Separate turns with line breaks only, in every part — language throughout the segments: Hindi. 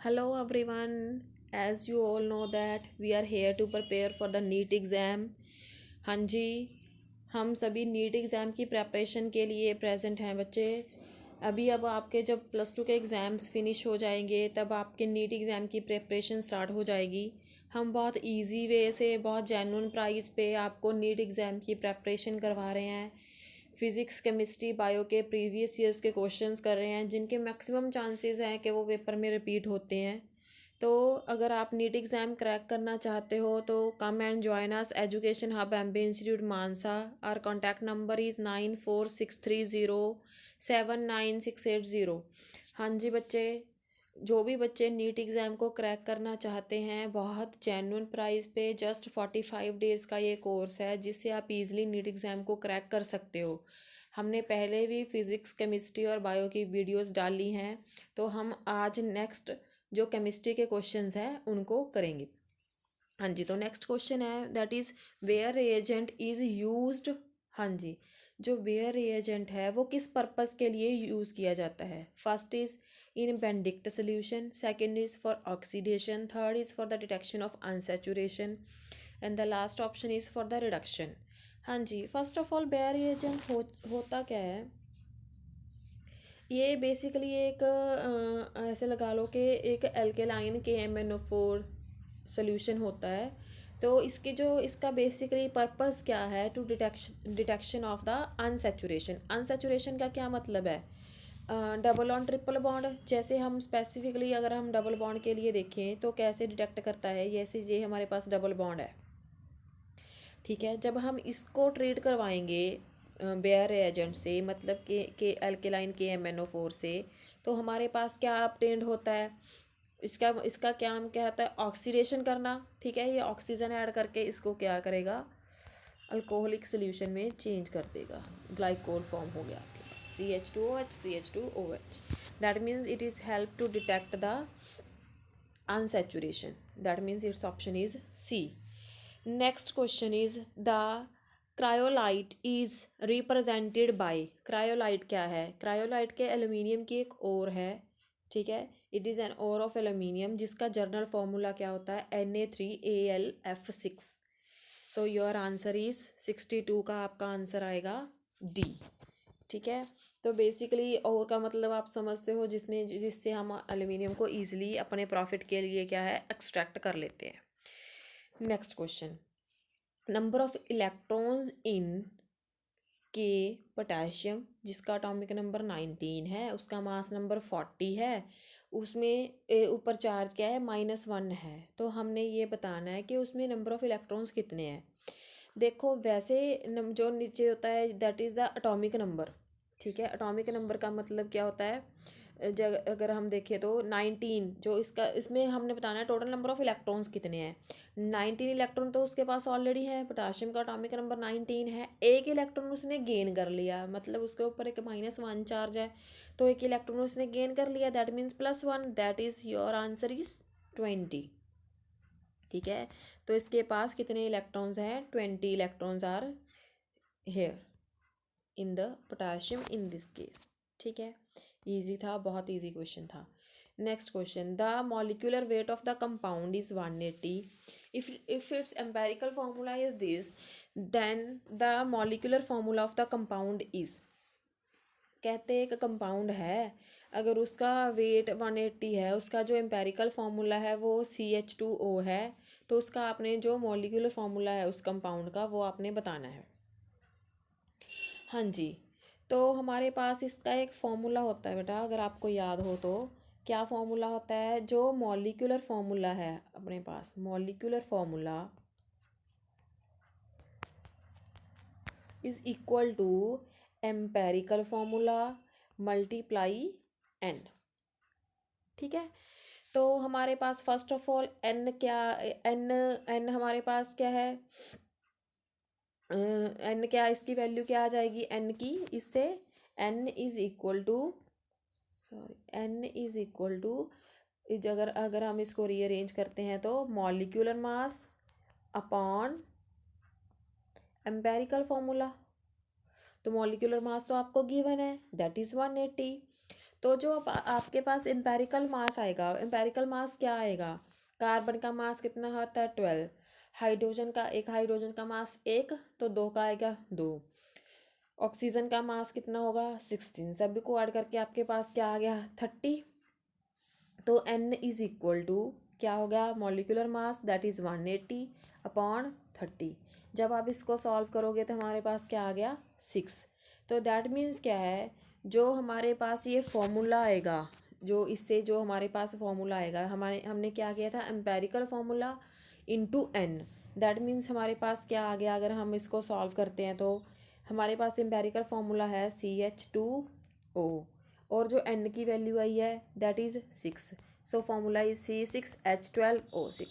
Hello everyone. As you all know that we are here to prepare for the NEET exam. हाँ जी, हम सभी नीट एग्ज़ाम की प्रेपरेशन के लिए प्रेजेंट हैं बच्चे. अभी अब आपके जब +2 के एग्ज़ाम्स फिनिश हो जाएंगे तब आपके नीट एग्ज़ाम की प्रेपरेशन स्टार्ट हो जाएगी. हम बहुत इजी वे से बहुत जेन्युइन प्राइस पे आपको नीट एग्ज़ाम की प्रेपरेशन करवा रहे हैं. फिज़िक्स केमिस्ट्री बायो के प्रीवियस ईयर्स के क्वेश्चंस कर रहे हैं जिनके मैक्सिमम चांसेस हैं कि वो पेपर में रिपीट होते हैं. तो अगर आप नीट एग्ज़ाम क्रैक करना चाहते हो तो come and join us education hub MB institute Mansa. Our contact number is 9463079680. हाँ जी बच्चे, जो भी बच्चे नीट एग्ज़ाम को क्रैक करना चाहते हैं, बहुत जेन्युइन प्राइस पे जस्ट 45 डेज़ का ये कोर्स है जिससे आप इजीली नीट एग्ज़ाम को क्रैक कर सकते हो. हमने पहले भी फिज़िक्स केमिस्ट्री और बायो की वीडियोस डाली हैं, तो हम आज नेक्स्ट जो केमिस्ट्री के क्वेश्चंस हैं उनको करेंगे. हाँ जी, तो नेक्स्ट क्वेश्चन है that is where reagent is used. हाँ जी, जो वेयर रिएजेंट है वो किस पर्पस के लिए यूज़ किया जाता है. First is in Benedict solution, second is for oxidation, third is for the detection of unsaturation and the last option is for the reduction. हाँ जी, first of all where reagent होता क्या है. ये बेसिकली एक ऐसे लगा लो कि एक एल्केलाइन KMnO4 सोल्यूशन होता है. तो इसका बेसिकली पर्पस क्या है, to detection of the unsaturation. Unsaturation का क्या मतलब है. डबल ऑन ट्रिपल बॉन्ड, जैसे हम स्पेसिफिकली अगर हम डबल बॉन्ड के लिए देखें तो कैसे डिटेक्ट करता है. जैसे ये हमारे पास डबल बॉन्ड है, ठीक है. जब हम इसको ट्रीट करवाएंगे बेयर एजेंट से, मतलब के एल्केलाइन KMnO4 से, तो हमारे पास क्या अपटेंड होता है. इसका इसका क्या हम क्या होता है, ऑक्सीडेशन करना. ठीक है, ये ऑक्सीजन ऐड करके इसको क्या करेगा, अल्कोहलिक सोल्यूशन में चेंज कर देगा. ग्लाइकोल फॉर्म हो गया आपके पास CH2OH CH2OH. That means it is help to detect the unsaturation. That means its option is C. Next question is the cryolite is represented by. cryolite क्या है. cryolite के एल्यूमिनियम की एक और है, ठीक है. इट इज़ एन और ऑफ एल्यूमिनियम जिसका जर्नल फॉर्मूला क्या होता है, Na3AlF6. So your answer is 62 का आपका आंसर आएगा D. ठीक है, तो बेसिकली और का मतलब आप समझते हो जिससे हम एल्यूमिनियम को ईजिली अपने प्रॉफिट के लिए क्या है एक्सट्रैक्ट कर लेते हैं. Next question, number of electrons in के पोटेशियम जिसका एटॉमिक नंबर 19 है, उसका मास नंबर 40 है, उसमें ऊपर चार्ज क्या है -1 है. तो हमने ये बताना है कि उसमें नंबर ऑफ इलेक्ट्रॉन्स कितने हैं. देखो वैसे जो नीचे होता है that is the atomic number. ठीक है, एटॉमिक नंबर का मतलब क्या होता है, अगर हम देखें तो 19, जो इसमें हमने बताना है टोटल नंबर ऑफ इलेक्ट्रॉन्स कितने हैं. 19 इलेक्ट्रॉन तो उसके पास ऑलरेडी है. पोटाशियम का एटॉमिक नंबर 19 है. एक इलेक्ट्रॉन उसने गेन कर लिया, मतलब उसके ऊपर एक -1 चार्ज है, तो एक इलेक्ट्रॉन उसने गेन कर लिया, that means +1. That is your answer is 20. ठीक है, तो इसके पास कितने इलेक्ट्रॉन्स हैं, 20 electrons are here in the potassium in this case. ठीक है, इजी था, बहुत इजी क्वेश्चन था. Next question, the molecular weight of the compound is 180. If it's empirical formula is this, then the molecular formula of the compound is. कहते एक कंपाउंड है, अगर उसका वेट 180 है, उसका जो एम्पेरिकल फार्मूला है वो CH2O है, तो उसका आपने जो मॉलिक्यूलर फार्मूला है उस कंपाउंड का वो आपने बताना है. हाँ जी, तो हमारे पास इसका एक फॉर्मूला होता है बेटा, अगर आपको याद हो तो. क्या फॉर्मूला होता है, जो मॉलिक्यूलर फार्मूला है अपने पास, molecular formula is equal to empirical formula multiply n. ठीक है, तो हमारे पास फर्स्ट ऑफ ऑल n क्या, n हमारे पास क्या है, n क्या, इसकी वैल्यू क्या आ जाएगी n की, इससे n is equal to, sorry, n is equal to, अगर हम इसको रीअरेंज करते हैं तो molecular mass upon empirical formula. तो मॉलिक्यूलर मास तो आपको गिवन है, दैट इज़ 180. तो जो आपके पास एम्पेरिकल मास आएगा, एम्पेरिकल मास क्या आएगा, कार्बन का मास कितना होता है 12, हाइड्रोजन का एक हाइड्रोजन का मास 1, तो 2 का आएगा 2, ऑक्सीजन का मास कितना होगा 16, सभी को ऐड करके आपके पास क्या आ गया 30। तो n इज इक्वल टू क्या हो गया, molecular mass that is 180 upon 30। जब आप इसको सॉल्व करोगे तो हमारे पास क्या आ गया 6। तो दैट मीन्स क्या है, जो हमारे पास ये फॉर्मूला आएगा, जो इससे जो हमारे पास फॉर्मूला आएगा, हमने क्या किया था empirical formula into n, that means हमारे पास क्या आ गया, अगर हम इसको सॉल्व करते हैं तो हमारे पास एम्पेरिकल फार्मूला है CH2O, और जो n की वैल्यू आई है that is 6, so formula is C6H12O6।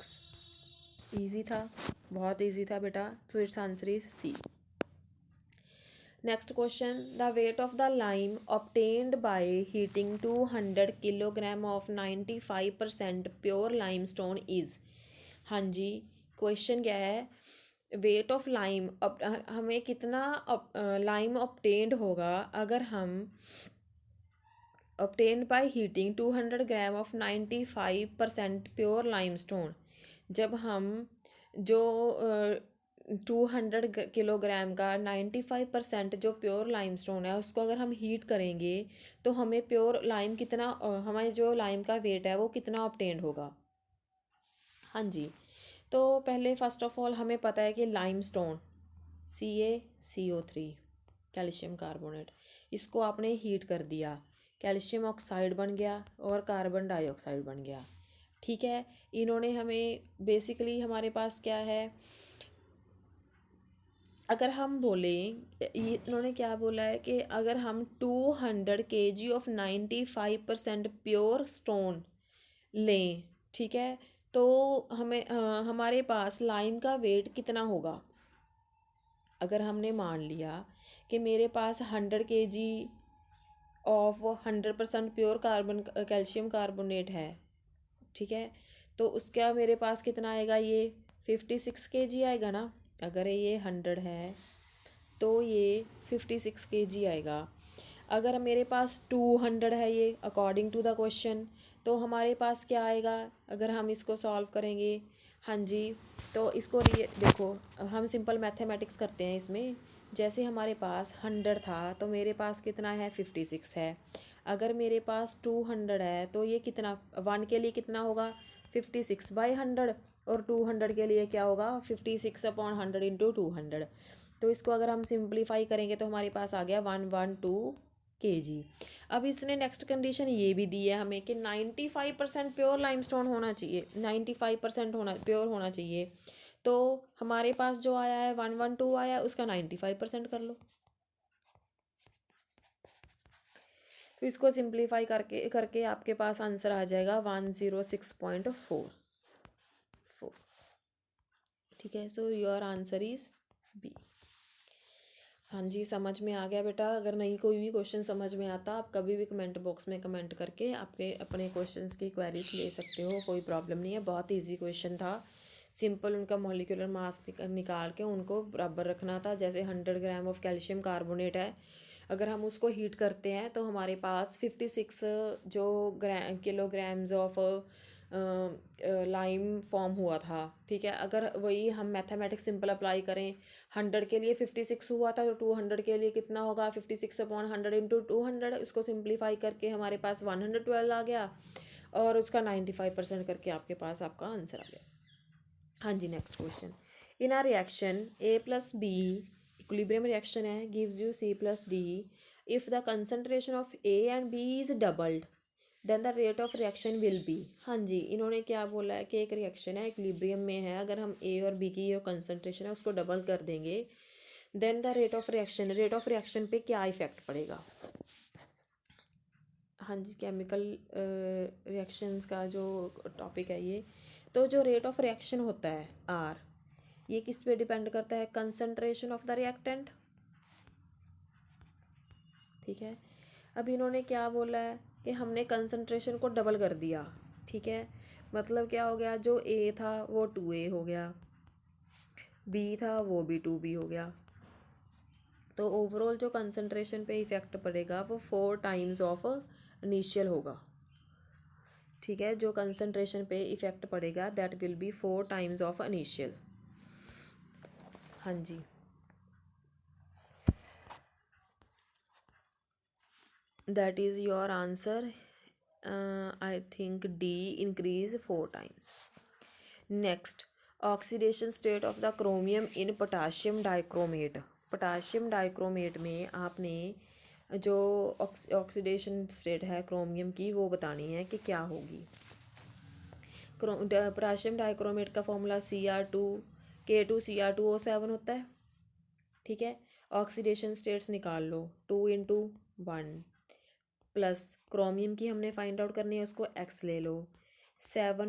Easy था, बहुत ईजी था बेटा, तो it's answer is C। Next question, the wait of the lime obtained by heating 200 kilogram of 95% pure limestone is. हाँ जी, क्वेश्चन क्या है, वेट ऑफ लाइम, हमें कितना लाइम ऑब्टेन्ड होगा अगर हम obtained by heating 200 gram of 95% pure limestone, जब हम जो 200 किलोग्राम का 95% जो प्योर लाइमस्टोन है उसको अगर हम हीट करेंगे तो हमें प्योर लाइम कितना, हमारे जो लाइम का वेट है वो कितना ऑब्टेन्ड होगा। हाँ जी, तो पहले फर्स्ट ऑफ ऑल हमें पता है कि लाइमस्टोन CaCO3 कैल्शियम कार्बोनेट, इसको आपने हीट कर दिया, कैल्शियम ऑक्साइड बन गया और कार्बन डाइऑक्साइड बन गया। ठीक है, इन्होंने हमें बेसिकली हमारे पास क्या है, अगर हम बोलें, इन्होंने क्या बोला है कि अगर हम 200 kg ऑफ 95% प्योर स्टोन लें, ठीक है, तो हमें हमारे पास लाइम का वेट कितना होगा। अगर हमने मान लिया कि मेरे पास 100 kg of 100% pure carbon calcium carbonate है, ठीक है, तो उसका मेरे पास कितना आएगा, ये 56 kg आएगा ना। अगर ये 100 है तो ये 56 kg आएगा। अगर मेरे पास 200 है ये अकॉर्डिंग टू द क्वेश्चन, तो हमारे पास क्या आएगा, अगर हम इसको सॉल्व करेंगे, हाँ जी, तो इसको देखो हम सिंपल मैथमेटिक्स करते हैं इसमें, जैसे हमारे पास 100 था तो मेरे पास कितना है 56 है, अगर मेरे पास 200 है तो ये कितना, 1 के लिए कितना होगा 56/100, और 200 के लिए क्या होगा 56/100 इंटू 200। तो इसको अगर हम सिंप्लीफाई करेंगे तो हमारे पास आ गया 112 kg। अब इसने नेक्स्ट कंडीशन ये भी दी है हमें कि 95% प्योर लाइमस्टोन होना चाहिए, 95% होना प्योर होना चाहिए, तो हमारे पास जो आया है 112 आया है, उसका 95% कर लो। तो इसको सिंप्लीफाई करके करके आपके पास आंसर आ जाएगा 106.4। ठीक है, so your answer is b. हाँ जी, समझ में आ गया बेटा। अगर नहीं कोई भी क्वेश्चन समझ में आता, आप कभी भी कमेंट बॉक्स में कमेंट करके आपके अपने क्वेश्चंस की क्वेरीज ले सकते हो, कोई प्रॉब्लम नहीं है। बहुत इजी क्वेश्चन था, सिंपल उनका मॉलिक्यूलर मास निकाल के उनको बराबर रखना था। जैसे 100 ग्राम ऑफ कैल्शियम कार्बोनेट है, अगर हम उसको हीट करते हैं तो हमारे पास 56 जो किलोग्राम्स ऑफ लाइम फॉर्म हुआ था। ठीक है, अगर वही हम मैथमेटिक्स सिंपल अप्लाई करें, 100 के लिए 56 हुआ था तो 200 के लिए कितना होगा 56/100 इंटू 200, इसको सिंप्लीफाई करके हमारे पास 112 आ गया, और उसका 95% करके आपके पास आपका आंसर आ गया। हाँ जी, next question, in a reaction A+B equilibrium reaction है, gives you C+D, if the concentration of A and B is doubled then the rate of reaction will be. हाँ जी, इन्होंने क्या बोला है कि एक रिएक्शन है इक्विलिब्रियम में है, अगर हम A और B की जो कंसंट्रेशन है उसको डबल कर देंगे, then the rate of reaction पे क्या इफेक्ट पड़ेगा। हाँ जी, केमिकल रिएक्शंस का जो टॉपिक है ये, तो जो रेट ऑफ रिएक्शन होता है R, ये किस पे डिपेंड करता है, कंसंट्रेशन ऑफ द रिएक्टेंट। ठीक है, अब इन्होंने क्या बोला है कि हमने कंसंट्रेशन को डबल कर दिया। ठीक है, मतलब क्या हो गया, जो A था वो 2A हो गया, B था वो भी 2B हो गया, तो ओवरऑल जो कंसंट्रेशन पे इफेक्ट पड़ेगा वो 4 टाइम्स ऑफ इनिशियल होगा, ठीक है। जो कंसनट्रेशन पे इफ़ेक्ट पड़ेगा that will be 4 times of initial. हाँ जी, that is your answer. I think D, increase 4 times. Next, oxidation state of the chromium in potassium dichromate. Potassium dichromate में आपने जो ऑक्सीडेशन स्टेट है क्रोमियम की वो बतानी है कि क्या होगी। पोटाशियम डाइक्रोमेट का फॉर्मूला Ca2K2Cr2O7 होता है, ठीक है। ऑक्सीडेशन स्टेट्स निकाल लो, 2 × 1 प्लस क्रोमियम की हमने फाइंड आउट करनी है, उसको x ले लो, 7 ×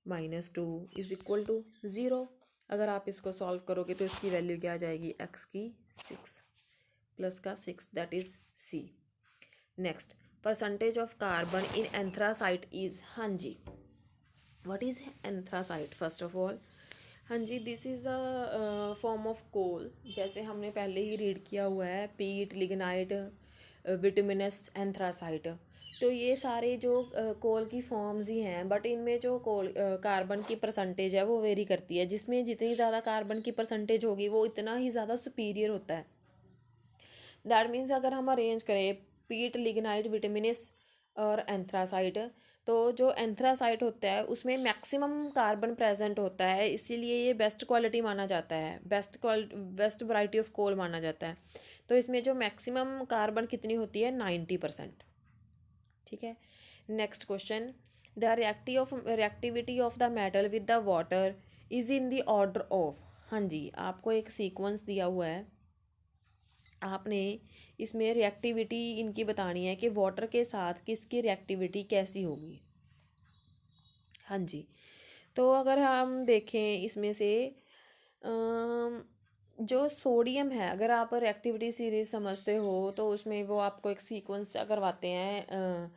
-2 = 0। अगर आप इसको सॉल्व करोगे तो इसकी वैल्यू क्या आ जाएगी, x की 6 प्लस का 6, that is C। Next, percentage of carbon in anthracite is, हाँ जी, what is anthracite first of all. हाँ जी, this is the form of coal, जैसे हमने पहले ही रीड किया हुआ है, पीट, लिग्नाइट, बिटुमिनस, एंथ्रासाइट। तो ये सारे जो कोल की फॉर्म्स ही हैं, बट इनमें जो कोल कार्बन की परसेंटेज है वो वेरी करती है, जिसमें जितनी ज़्यादा कार्बन की परसेंटेज होगी वो इतना ही ज़्यादा सुपीरियर होता है। दैट मीन्स अगर हम अरेंज करें पीट, लिग्नाइट, बिटुमिनस और एंथ्रासाइट, तो जो एंथ्रासाइट होता है उसमें मैक्सिमम कार्बन प्रेजेंट होता है, इसीलिए ये बेस्ट क्वालिटी माना जाता है, बेस्ट वैरायटी ऑफ कोल माना जाता है। तो इसमें जो मैक्सिमम कार्बन कितनी होती है, 90%, ठीक है। Next question, the reactivity of the metal with the water is in the order of. हाँ जी, आपको एक सीक्वेंस दिया हुआ है, आपने इसमें रिएक्टिविटी इनकी बतानी है कि वाटर के साथ किसकी रिएक्टिविटी कैसी होगी। हाँ जी, तो अगर हम देखें इसमें से जो सोडियम है, अगर आप रिएक्टिविटी सीरीज समझते हो तो उसमें वो आपको एक सीक्वेंस करवाते हैं,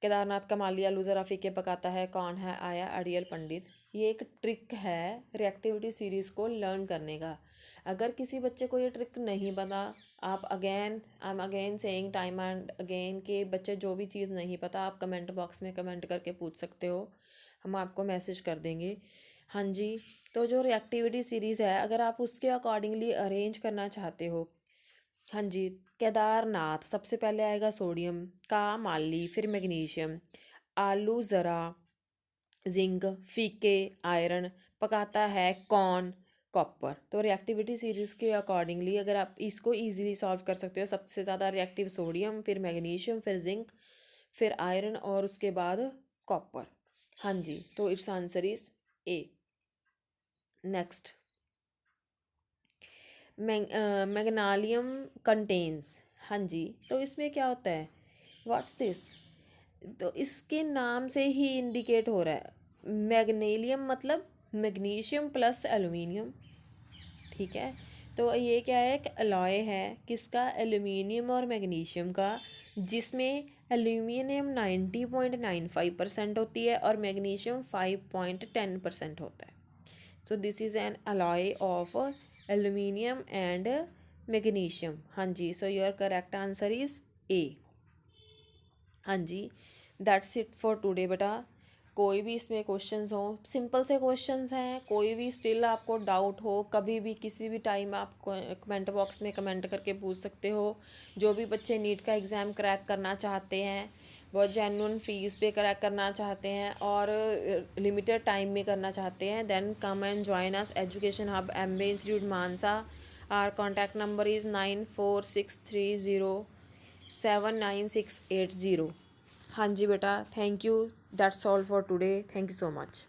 केदारनाथ कमाली आलू ज़रा फीके पकाता है, कौन है आया अड़ियल पंडित। ये एक ट्रिक है रिएक्टिविटी सीरीज़ को लर्न करने का। अगर किसी बच्चे को ये ट्रिक नहीं पता, आप I am again saying time and again के बच्चे जो भी चीज़ नहीं पता आप कमेंट बॉक्स में कमेंट करके पूछ सकते हो, हम आपको मैसेज कर देंगे। हाँ जी, तो जो रिएक्टिविटी सीरीज़ है अगर आप उसके अकॉर्डिंगली अरेंज करना चाहते हो, हाँ जी, केदारनाथ सबसे पहले आएगा सोडियम का माली, फिर मैग्नीशियम, आलू ज़रा जिंक, फीके आयरन, पकाता है कौन, कॉपर। तो रिएक्टिविटी सीरीज़ के अकॉर्डिंगली अगर आप इसको इजीली सॉल्व कर सकते हो, सबसे ज़्यादा रिएक्टिव सोडियम, फिर मैग्नीशियम, फिर जिंक, फिर आयरन और उसके बाद कॉपर। हाँ जी, तो it's answer is a. Next, magnesium contains, हाँ जी, तो इसमें क्या होता है, व्हाट्स दिस। तो इसके नाम से ही इंडिकेट हो रहा है, मैग्नीशियम मतलब मैग्नीशियम प्लस एल्युमिनियम, ठीक है। तो ये क्या है, एक अलॉय है किसका, एल्युमिनियम और मैग्नीशियम का, जिसमें एल्युमिनियम 90.95% होती है और मैग्नीशियम 5.10% होता है। So this is an alloy of aluminium and magnesium. हाँ जी, so your correct answer is A. हाँ जी, दैट्स इट फॉर टुडे बेटा। कोई भी इसमें क्वेश्चंस हो, सिंपल से क्वेश्चंस हैं, कोई भी स्टिल आपको डाउट हो कभी भी किसी भी टाइम आप कमेंट बॉक्स में कमेंट करके पूछ सकते हो। जो भी बच्चे नीट का एग्ज़ाम क्रैक करना चाहते हैं, बहुत जेन्युइन फीस पे क्रैक करना चाहते हैं और लिमिटेड टाइम में करना चाहते हैं, then come and join us education hub MBA institute Mansa. Our contact number is 9463079680। हाँ जी बेटा, thank you, that's all for today, thank you so much.